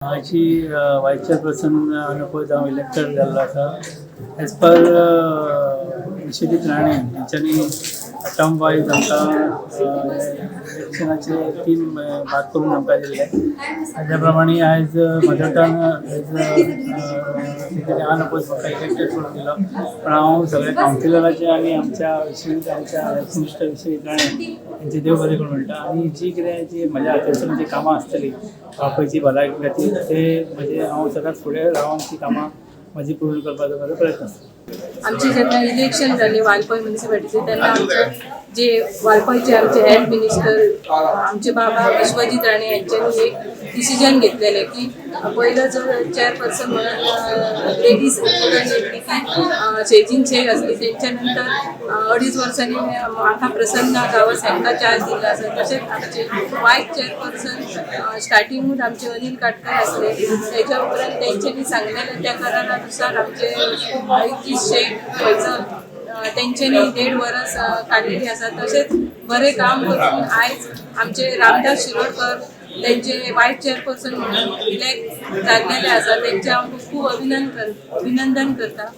माझी vice chairperson Anupam जावं elected जाल्लो आसा. एज पर विश्वजीत राणे हांच्यांनी टर्म वायज आमकां इलेक्शनाचे 3 भाग करून आमकां दिल्ले. त्या प्रमाणे आयज म्हजो टर्न एज अनुपम म्हाका इलेक्टेड करून दिलो. पण हांव सगळ्या कावन्सिलराचे आनी आमच्या हेल्थ मिनिस्टर विश्वजीत राणे यांचे देव बरें करून म्हणटा. आनी जी म्हज्या हातींतल्यान जी कामां आसतली खंयची भलायकी खातीर ते म्हणजे हांव सदांच फुडें रावन ती कामां म्हजी पूर्ण करपाचो म्हाजो प्रयत्न आसता. आमचे जेन्ना इलेक्शन जाले वालपय म्युनिसिपालिटीचे तेन्ना आमचे जे वालपयचे आमचे हेल्थ मिनिस्टर आमचे बाबा विश्वजीत राणे यांच्यांनी एक डिसिजन घेतलेले की पहिलं जो चेअरपर्सन म्हणून लेडीज येतली की शेजीन शेख असली त्यांच्यानंतर 2.5 वर्सांनी म्हाका प्रसन्न गावस हांकां चार्ज दिला आसा. तशेंच आमचे वायस चेअरपर्सन स्टार्टिंगूच आमचे अनिल काटकर असले. त्याच्या उपरांत तेंच्यांनी सांगलेले त्या करारानुसार आमचे शेख फैजल तेंच्यांनी 1.5 वर्स काडलेली आसा. तशेंच बरें काम करून आयज आमचे रामदास शिरोडकर तेंचे वायस चेअरपर्सन म्हणून इलेक्ट जाल्लेले आसा. तेंचे हांव खूब अभिनंदन करता.